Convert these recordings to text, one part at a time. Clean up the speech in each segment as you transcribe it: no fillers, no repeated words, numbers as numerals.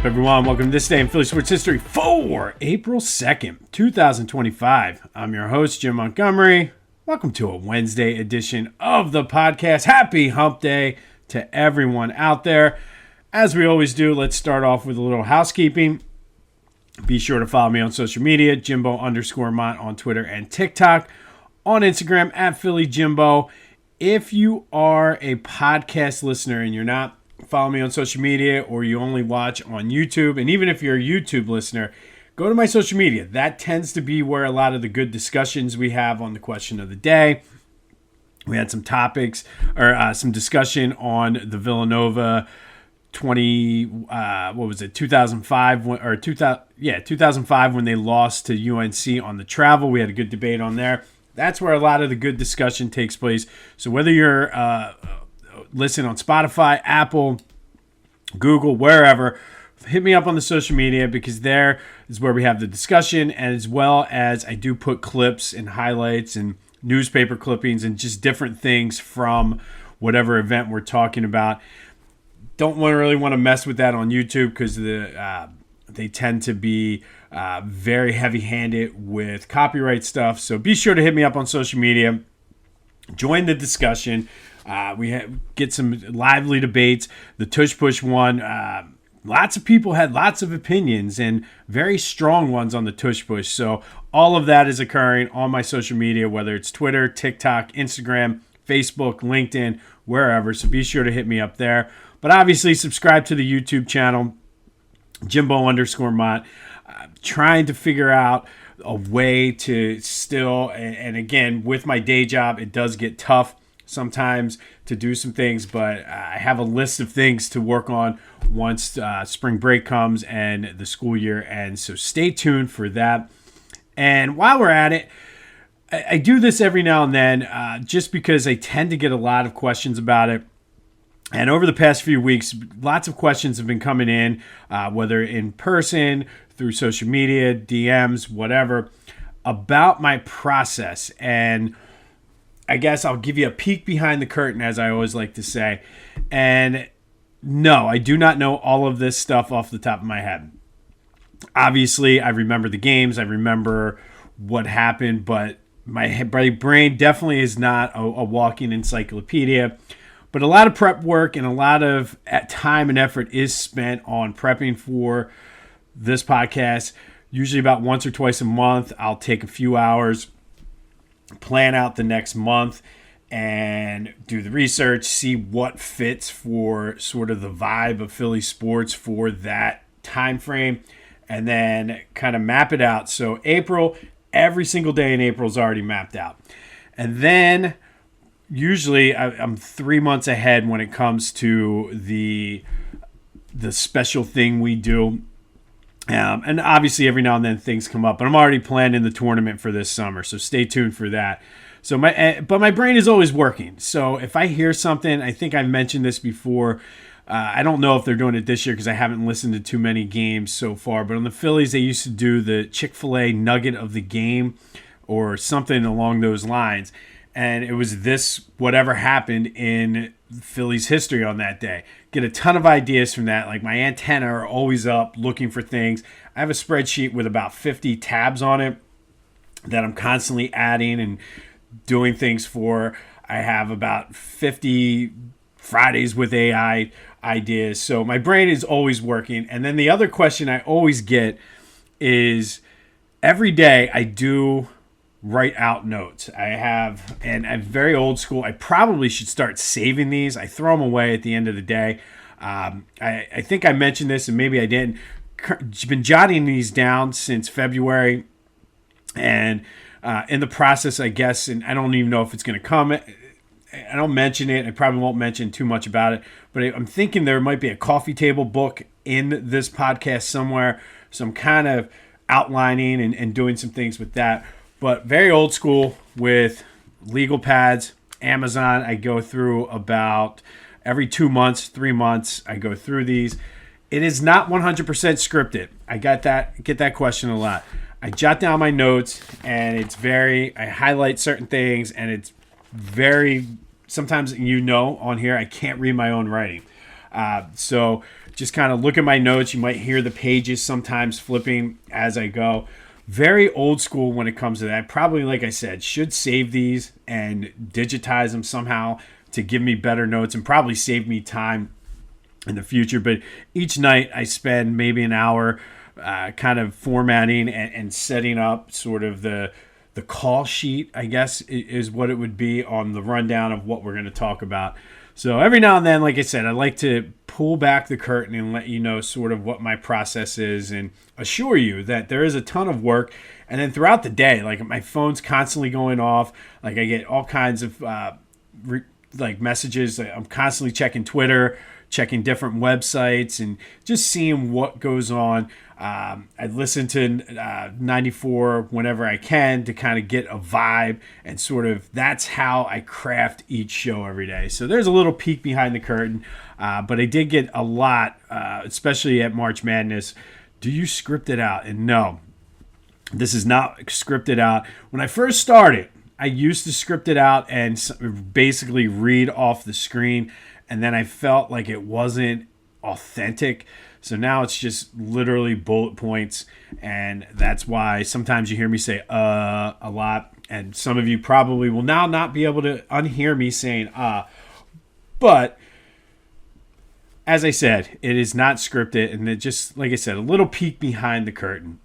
Everyone, welcome to This Day in Philly Sports History for April 2nd, 2025. I'm your host, Jim Montgomery. Welcome to a Wednesday edition of the podcast. Happy Hump Day to everyone out there. As we always do, let's start off with a little housekeeping. Be sure to follow me on social media, Jimbo_Mont on Twitter and TikTok. On Instagram, at PhillyJimbo. If you are a podcast listener and you're not following me on social media or you only watch on YouTube, and even if you're a YouTube listener, go to my social media. That tends to be where a lot of the good discussions we have on the question of the day. We had some topics or some discussion on the Villanova 2005 or 2005 when they lost to UNC on the travel. We had a good debate on there. That's where a lot of the good discussion takes place. So whether you're listening on Spotify, Apple, Google, wherever, hit me up on the social media because there is where we have the discussion, and as well as I do put clips and highlights and newspaper clippings and just different things from whatever event we're talking about. Don't really want to mess with that on YouTube because they tend to be very heavy-handed with copyright stuff. So be sure to hit me up on social media. Join the discussion. We get some lively debates. The Tush Push one, lots of people had lots of opinions and very strong ones on the Tush Push. So all of that is occurring on my social media, whether it's Twitter, TikTok, Instagram, Facebook, LinkedIn, wherever. So be sure to hit me up there. But obviously subscribe to the YouTube channel, Jimbo_Mont. Trying to figure out a way to still, and again, with my day job, it does get tough sometimes to do some things, but I have a list of things to work on once spring break comes and the school year ends. So stay tuned for that. And while we're at it, I do this every now and then just because I tend to get a lot of questions about it. And over the past few weeks, lots of questions have been coming in, whether in person, through social media, DMs, whatever, about my process. And I guess I'll give you a peek behind the curtain, as I always like to say. And no, I do not know all of this stuff off the top of my head. Obviously, I remember the games. I remember what happened, but my brain definitely is not a walking encyclopedia. But a lot of prep work and a lot of time and effort is spent on prepping for this podcast. Usually about once or twice a month, I'll take a few hours, plan out the next month, and do the research, see what fits for sort of the vibe of Philly sports for that time frame, and then kind of map it out. So April, every single day in April is already mapped out. And then usually I'm 3 months ahead when it comes to the special thing we do. And obviously every now and then things come up, but I'm already planning the tournament for this summer. So stay tuned for that. So but my brain is always working. So if I hear something, I think I've mentioned this before. I don't know if they're doing it this year because I haven't listened to too many games so far, but on the Phillies, they used to do the Chick-fil-A nugget of the game or something along those lines. And it was this, whatever happened in Phillies history on that day. Get a ton of ideas from that. Like my antenna are always up looking for things. I have a spreadsheet with about 50 tabs on it that I'm constantly adding and doing things for. I have about 50 Fridays with AI ideas. So my brain is always working. And then the other question I always get is every day I do write out notes. And I'm very old school. I probably should start saving these. I throw them away at the end of the day. I think I mentioned this and maybe I didn't. Been jotting these down since February. And in the process, I guess, and I don't even know if it's going to come. I don't mention it. I probably won't mention too much about it. But I'm thinking there might be a coffee table book in this podcast somewhere. So I'm kind of outlining and doing some things with that. But very old school with legal pads, Amazon. I go through about every 2 months, 3 months. I go through these. It is not 100% scripted. I get that question a lot. I jot down my notes, and I highlight certain things, and it's very, sometimes on here, I can't read my own writing. So just kind of look at my notes. You might hear the pages sometimes flipping as I go. Very old school when it comes to that. Probably, like I said, should save these and digitize them somehow to give me better notes and probably save me time in the future. But each night I spend maybe an hour kind of formatting and setting up sort of the call sheet, I guess, is what it would be on the rundown of what we're going to talk about. So every now and then, like I said, I like to pull back the curtain and let you know sort of what my process is and assure you that there is a ton of work. And then throughout the day, like my phone's constantly going off. Like I get all kinds of messages. I'm constantly checking Twitter, checking different websites, and just seeing what goes on. I listen to 94 whenever I can to kind of get a vibe, and sort of that's how I craft each show every day. So there's a little peek behind the curtain, but I did get a lot, especially at March Madness. Do you script it out? And no, this is not scripted out. When I first started, I used to script it out and basically read off the screen, and then I felt like it wasn't authentic. So now it's just literally bullet points, and that's why sometimes you hear me say a lot, and some of you probably will now not be able to unhear me saying but as I said, it is not scripted, and it just, like I said, a little peek behind the curtain.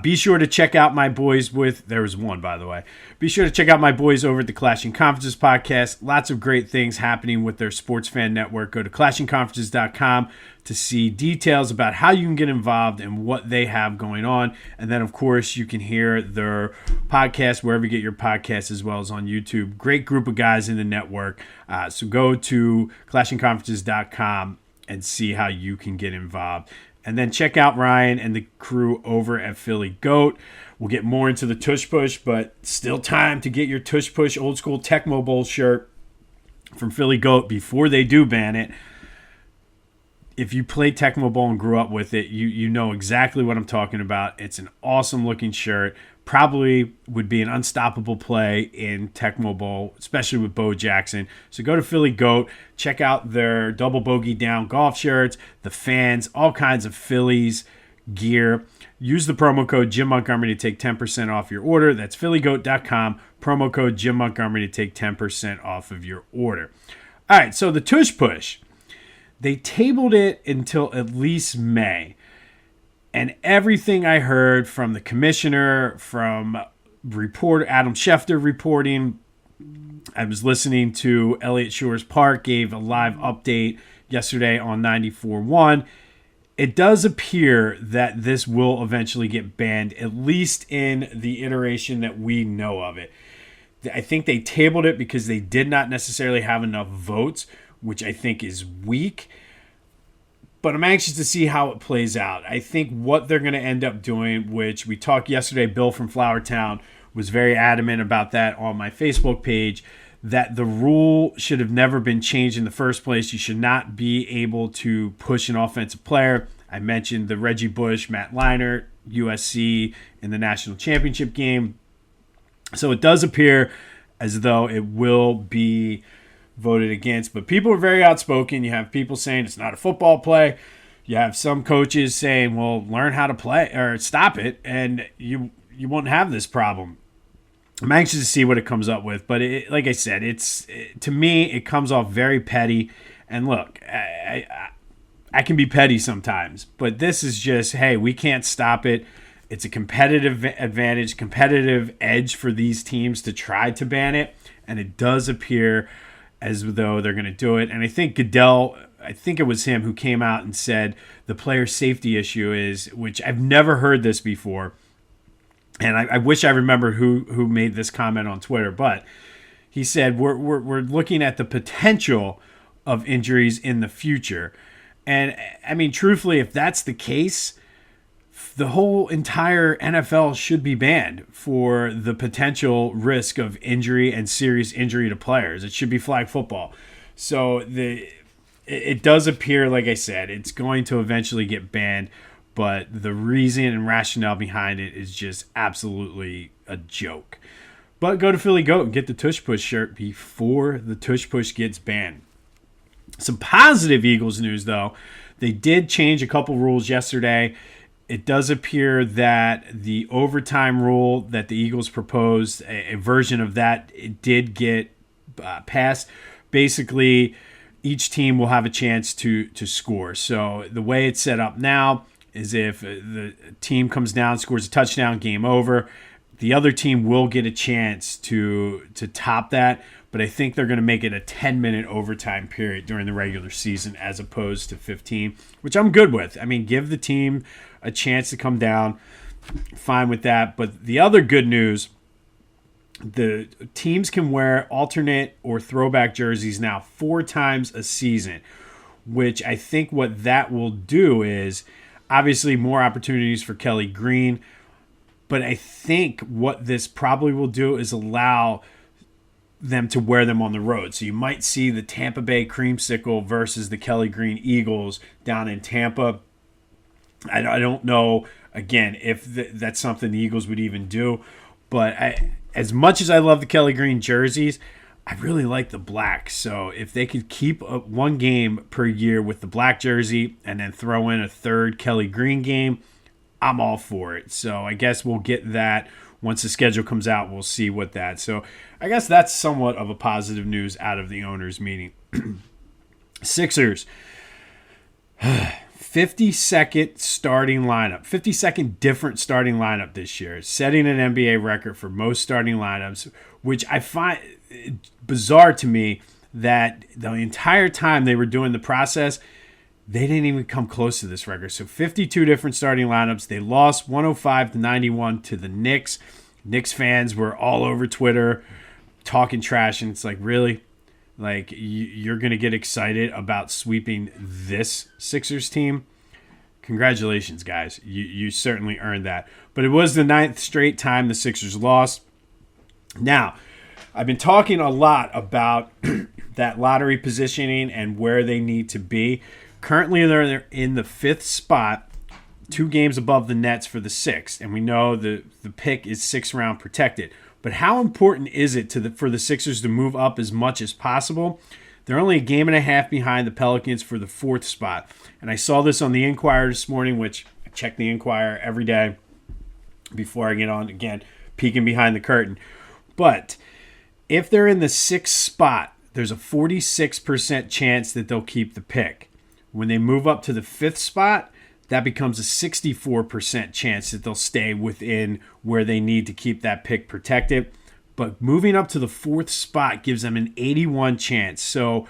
Be sure to check out my boys there was one, by the way. Be sure to check out my boys over at the Clashing Conferences podcast. Lots of great things happening with their sports fan network. Go to clashingconferences.com to see details about how you can get involved and what they have going on. And then, of course, you can hear their podcast wherever you get your podcasts, as well as on YouTube. Great group of guys in the network. So go to clashingconferences.com and see how you can get involved. And then check out Ryan and the crew over at Philly Goat. We'll get more into the Tush Push, but still time to get your Tush Push old school Tecmo Bowl shirt from Philly Goat before they do ban it. If you played Tecmo Bowl and grew up with it, you know exactly what I'm talking about. It's an awesome looking shirt. Probably would be an unstoppable play in Tecmo Bowl, especially with Bo Jackson. So go to Philly Goat, check out their double bogey down golf shirts, the fans, all kinds of Phillies gear. Use the promo code Jim Montgomery to take 10% off your order. That's phillygoat.com, promo code Jim Montgomery to take 10% off of your order. All right, so the Tush Push. They tabled it until at least May. And everything I heard from the commissioner, from reporter Adam Schefter reporting, I was listening to Elliott Shores Park, gave a live update yesterday on 94.1. It does appear that this will eventually get banned, at least in the iteration that we know of it. I think they tabled it because they did not necessarily have enough votes, which I think is weak. But I'm anxious to see how it plays out. I think what they're going to end up doing, which we talked yesterday, Bill from Flowertown was very adamant about that on my Facebook page, that the rule should have never been changed in the first place. You should not be able to push an offensive player. I mentioned the Reggie Bush, Matt Leinart, USC in the national championship game. So it does appear as though it will be voted against, but people are very outspoken. You have people saying it's not a football play. You have some coaches saying, well, learn how to play or stop it, and you won't have this problem. I'm anxious to see what it comes up with, but like I said, to me, it comes off very petty. And look, I can be petty sometimes, but this is just, hey, we can't stop it. It's a competitive advantage, competitive edge for these teams to try to ban it, and it does appear as though they're going to do it. And I think Goodell, I think it was him who came out and said the player safety issue is, which I've never heard this before, and I wish I remember who made this comment on Twitter, but he said we're looking at the potential of injuries in the future. And I mean, truthfully, if that's the case, the whole entire NFL should be banned for the potential risk of injury and serious injury to players. It should be flag football. So it does appear, like I said, it's going to eventually get banned, but the reason and rationale behind it is just absolutely a joke. But go to Philly Goat and get the Tush Push shirt before the Tush Push gets banned. Some positive Eagles news, though. They did change a couple rules yesterday. It does appear that the overtime rule that the Eagles proposed, a version of that, it did get passed. Basically, each team will have a chance to score. So the way it's set up now is if the team comes down, scores a touchdown, game over, the other team will get a chance to top that. But I think they're going to make it a 10-minute overtime period during the regular season as opposed to 15, which I'm good with. I mean, give the team a chance to come down. Fine with that. But the other good news, the teams can wear alternate or throwback jerseys now 4 times a season, which I think what that will do is obviously more opportunities for Kelly Green. But I think what this probably will do is allow them to wear them on the road. So you might see the Tampa Bay Creamsicle versus the Kelly Green Eagles down in Tampa. I don't know, again, if that's something the Eagles would even do. But as much as I love the Kelly Green jerseys, I really like the black. So if they could keep one game per year with the black jersey and then throw in a third Kelly Green game, I'm all for it. So I guess we'll get that once the schedule comes out. We'll see what that. So I guess that's somewhat of a positive news out of the owners' meeting. Sixers, 52nd starting lineup, 52nd different starting lineup this year, setting an NBA record for most starting lineups, which I find bizarre to me that the entire time they were doing the process, they didn't even come close to this record. So 52 different starting lineups. They lost 105-91 to the Knicks. Knicks fans were all over Twitter talking trash, and it's like, really? Like, you're going to get excited about sweeping this Sixers team? Congratulations, guys. You certainly earned that. But it was the 9th straight time the Sixers lost. Now, I've been talking a lot about that lottery positioning and where they need to be. Currently, they're in the 5th spot, 2 games above the Nets for the 6th. And we know the pick is 6th round protected. But how important is it for the Sixers to move up as much as possible? They're only a game and a half behind the Pelicans for the 4th spot. And I saw this on the Inquirer this morning, which I check the Inquirer every day before I get on, again, peeking behind the curtain. But if they're in the 6th spot, there's a 46% chance that they'll keep the pick. When they move up to the 5th spot, that becomes a 64% chance that they'll stay within where they need to keep that pick protected. But moving up to the 4th spot gives them an 81% chance. So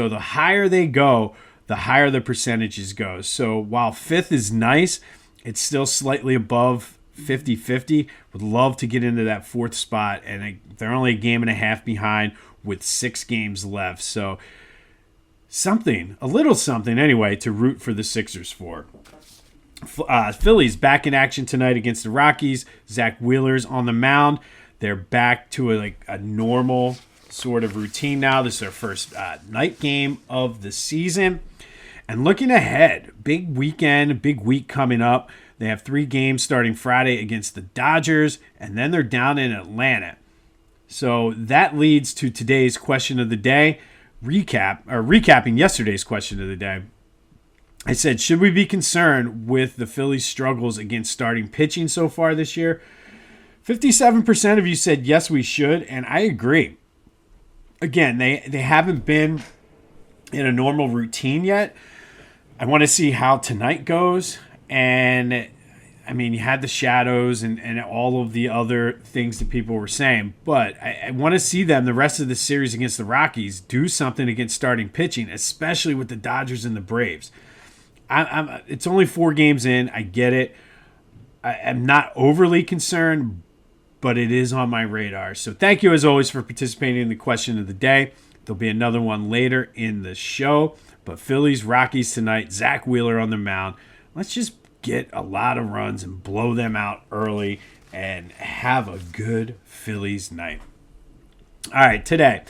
the higher they go, the higher the percentages go. So while 5th is nice, it's still slightly above 50-50. Would love to get into that 4th spot, and they're only a game and a half behind with 6 games left. So a little something anyway, to root for the Sixers for. Phillies back in action tonight against the Rockies. Zack Wheeler's on the mound. They're back to a normal sort of routine now. This is their first night game of the season. And looking ahead, big weekend, big week coming up. They have 3 games starting Friday against the Dodgers, and then they're down in Atlanta. So that leads to today's question of the day. Recapping yesterday's question of the day. I said, should we be concerned with the Phillies' struggles against starting pitching so far this year? 57% of you said yes, we should, and I agree. Again, they haven't been in a normal routine yet. I want to see how tonight goes. And, I mean, you had the shadows and all of the other things that people were saying. But I want to see them, the rest of the series against the Rockies, do something against starting pitching, especially with the Dodgers and the Braves. It's only 4 games in. I get it. I'm not overly concerned, but it is on my radar. So thank you, as always, for participating in the question of the day. There'll be another one later in the show. But Phillies, Rockies tonight, Zack Wheeler on the mound. Let's just get a lot of runs and blow them out early and have a good Phillies night. All right, today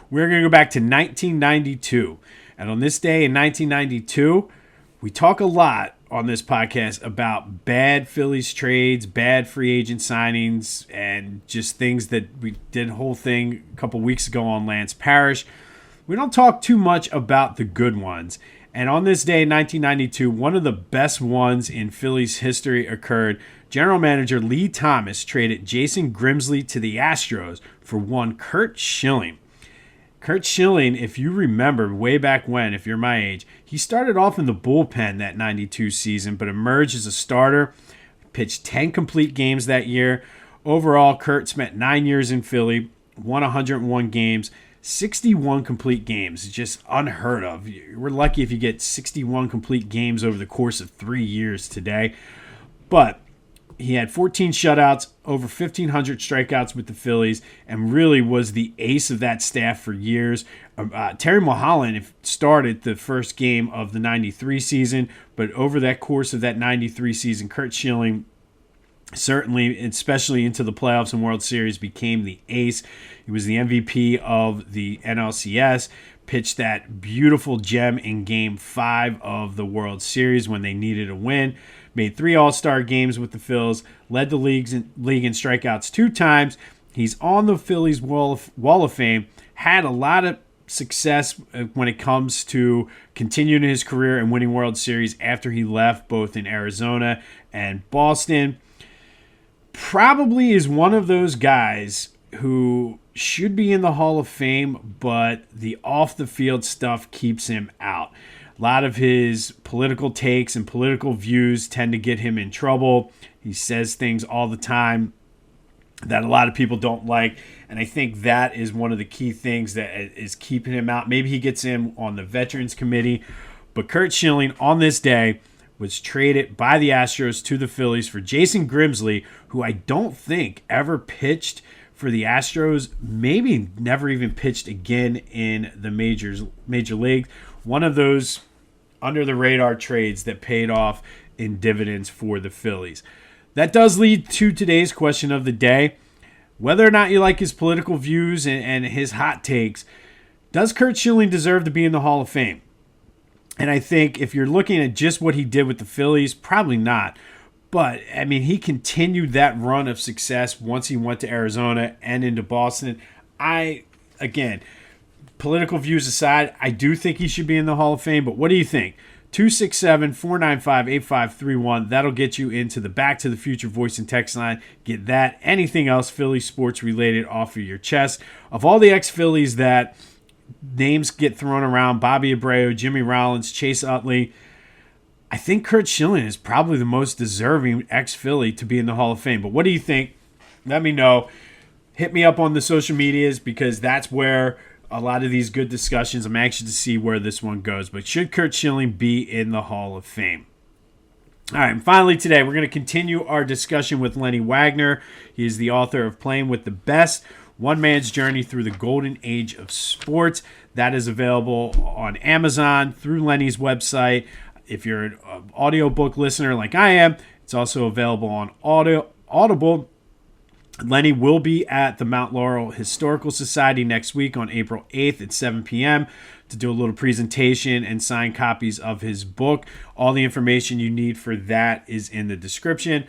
we're going to go back to 1992. And on this day in 1992, we talk a lot on this podcast about bad Phillies trades, bad free agent signings, and just things that we did a whole thing a couple weeks ago on Lance Parrish. we don't talk too much about the good ones. And on this day in 1992, one of the best ones in Phillies history occurred. General manager Lee Thomas traded Jason Grimsley to the Astros for one Curt Schilling. Curt Schilling, if you remember way back when, if you're my age, he started off in the bullpen that 92 season, but emerged as a starter, pitched 10 complete games that year. Overall, Curt spent 9 years in Philly, won 101 games, 61 complete games. Just unheard of. We're lucky if you get 61 complete games over the course of 3 years today. But he had 14 shutouts, over 1,500 strikeouts with the Phillies, and really was the ace of that staff for years. Terry Mulholland started the first game of the 93 season, but over that course of that 93 season, Curt Schilling certainly, especially into the playoffs and World Series, became the ace. He was the MVP of the NLCS, pitched that beautiful gem in Game 5 of the World Series when they needed a win, made 3 All-Star games with the Phils, led the league in strikeouts 2 times. He's on the Phillies Wall of Fame, had a lot of success when it comes to continuing his career and winning World Series after he left, both in Arizona and Boston. Probably is one of those guys who should be in the Hall of Fame, but the off-the-field stuff keeps him out. A lot of his political takes and political views tend to get him in trouble. He says things all the time that a lot of people don't like, and I think that is one of the key things that is keeping him out. Maybe he gets in on the Veterans Committee, but Curt Schilling on this day was traded by the Astros to the Phillies for Jason Grimsley, who I don't think ever pitched for the Astros, maybe never even pitched again in the major league. One of those under-the-radar trades that paid off in dividends for the Phillies. That does lead to today's question of the day. Whether or not you like his political views and his hot takes, does Curt Schilling deserve to be in the Hall of Fame? And I think if you're looking at just what he did with the Phillies, probably not. But, I mean, he continued that run of success once he went to Arizona and into Boston. Again, political views aside, I do think he should be in the Hall of Fame. But what do you think? 267-495-8531. That'll get you into the Back to the Future voice and text line. Get that, anything else Philly sports related off of your chest. Of all the ex-Phillies that names get thrown around, Bobby Abreu, Jimmy Rollins, Chase Utley, I think Curt Schilling is probably the most deserving ex-Philly to be in the Hall of Fame. But what do you think? Let me know. Hit me up on the social medias because that's where a lot of these good discussions, I'm anxious to see where this one goes. But should Curt Schilling be in the Hall of Fame? All right, and finally today, we're going to continue our discussion with Lenny Wagner. He is the author of Playing with the Best, One Man's Journey Through the Golden Age of Sports. That is available on Amazon through Lenny's website. If you're an audiobook listener like I am, it's also available on Audible. Lenny will be at the Mount Laurel Historical Society next week on April 8th at 7 p.m. to do a little presentation and sign copies of his book. All the information you need for that is in the description.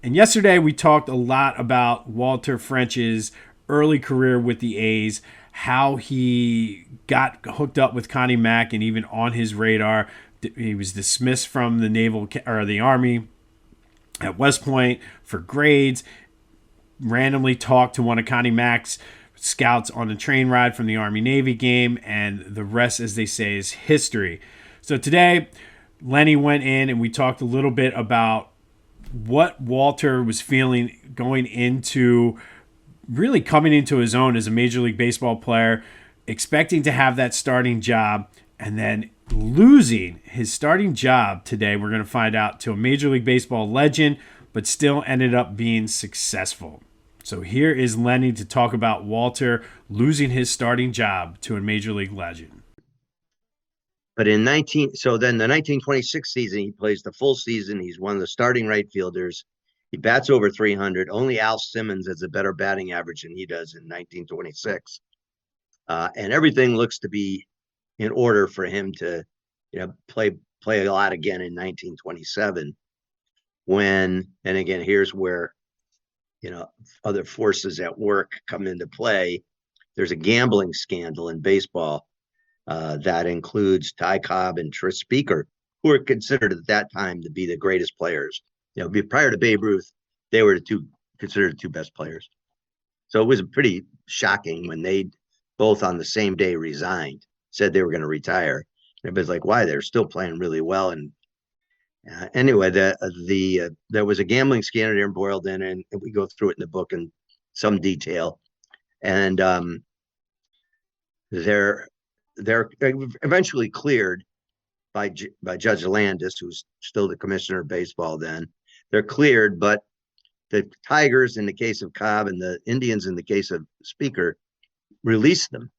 And yesterday we talked a lot about Walter French's early career with the A's, how he got hooked up with Connie Mack and even on his radar. He was dismissed from the Naval or the Army at West Point for grades. Randomly talked to one of Connie Mack's scouts on a train ride from the Army-Navy game, and the rest, as they say, is history. So today, Lenny went in and we talked a little bit about what Walter was feeling going into, really coming into his own as a Major League Baseball player, expecting to have that starting job, and then losing his starting job today, we're going to find out, to a Major League Baseball legend, but still ended up being successful. So here is Lenny to talk about Walter losing his starting job to a Major League legend. But then the 1926 season, he plays the full season. He's one of the starting right fielders. He bats over 300. Only Al Simmons has a better batting average than he does in 1926. And everything looks to be in order for him to, play a lot again in 1927. And again, here's where, other forces at work come into play. There's a gambling scandal in baseball That includes Ty Cobb and Tris Speaker, who were considered at that time to be the greatest players. Prior to Babe Ruth, they were considered the two best players. So it was pretty shocking when they both on the same day resigned, said they were going to retire. Everybody's like, why? They're still playing really well. And anyway, there was a gambling scandal embroiled in, and we go through it in the book in some detail. And they're eventually cleared by Judge Landis, who's still the commissioner of baseball then. They're cleared, but the Tigers, in the case of Cobb, and the Indians, in the case of Speaker, released them.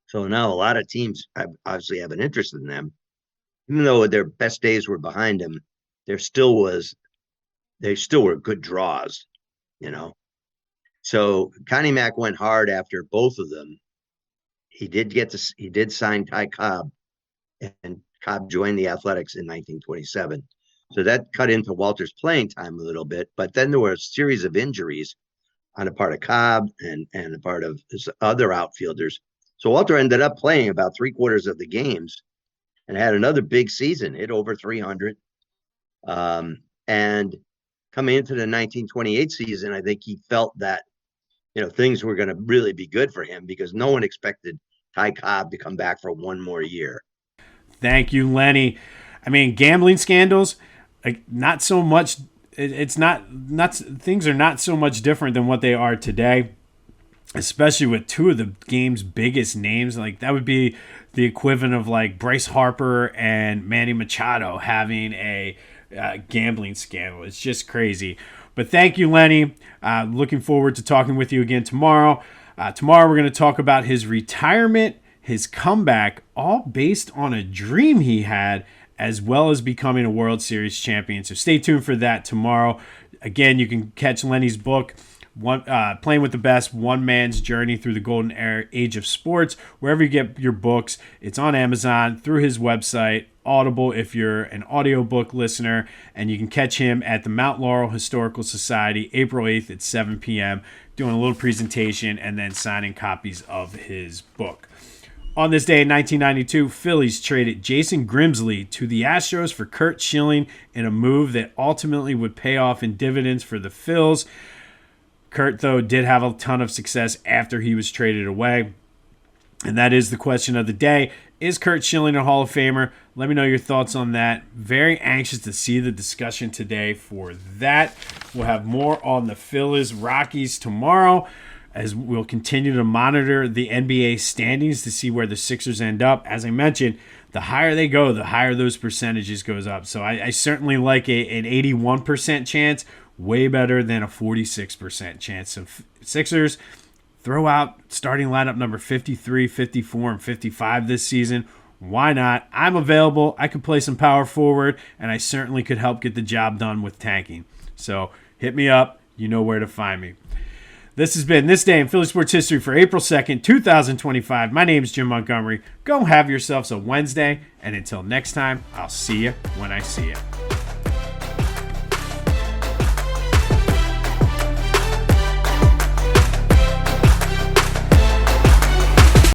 So now a lot of teams obviously have an interest in them. Even though their best days were behind them, they still were good draws, So Connie Mack went hard after both of them. He did sign Ty Cobb, and Cobb joined the Athletics in 1927. So that cut into Walter's playing time a little bit, but then there were a series of injuries on the part of Cobb and the part of his other outfielders. So Walter ended up playing about 3/4 of the games and had another big season, hit over 300. And coming into the 1928 season, I think he felt that, things were going to really be good for him because no one expected Ty Cobb to come back for one more year. Thank you, Lenny. I mean, gambling scandals, not so much. It's not things are not so much different than what they are today, especially with two of the game's biggest names. Like that would be the equivalent of like Bryce Harper and Manny Machado having a gambling scandal. It's just crazy. But thank you, Lenny. Looking forward to talking with you again tomorrow. Tomorrow we're going to talk about his retirement, his comeback, all based on a dream he had, as well as becoming a World Series champion. So stay tuned for that tomorrow. Again, you can catch Lenny's book, Playing with the Best, One Man's Journey Through the Golden Age of Sports, wherever you get your books. It's on Amazon, through his website, Audible if you're an audiobook listener, and you can catch him at the Mount Laurel Historical Society, April 8th at 7 p.m., doing a little presentation and then signing copies of his book. On this day in 1992, Phillies traded Jason Grimsley to the Astros for Curt Schilling in a move that ultimately would pay off in dividends for the Phils. Curt, though, did have a ton of success after he was traded away. And that is the question of the day. Is Curt Schilling a Hall of Famer? Let me know your thoughts on that. Very anxious to see the discussion today for that. We'll have more on the Phillies Rockies tomorrow, as we'll continue to monitor the NBA standings to see where the Sixers end up. As I mentioned, the higher they go, the higher those percentages goes up. So I certainly like an 81% chance, way better than a 46% chance. So Sixers, throw out starting lineup number 53, 54, and 55 this season. Why not? I'm available. I could play some power forward, and I certainly could help get the job done with tanking. So hit me up. You know where to find me. This has been This Day in Philly Sports History for April 2nd, 2025. My name is Jim Montgomery. Go have yourselves a Wednesday, and until next time, I'll see you when I see you.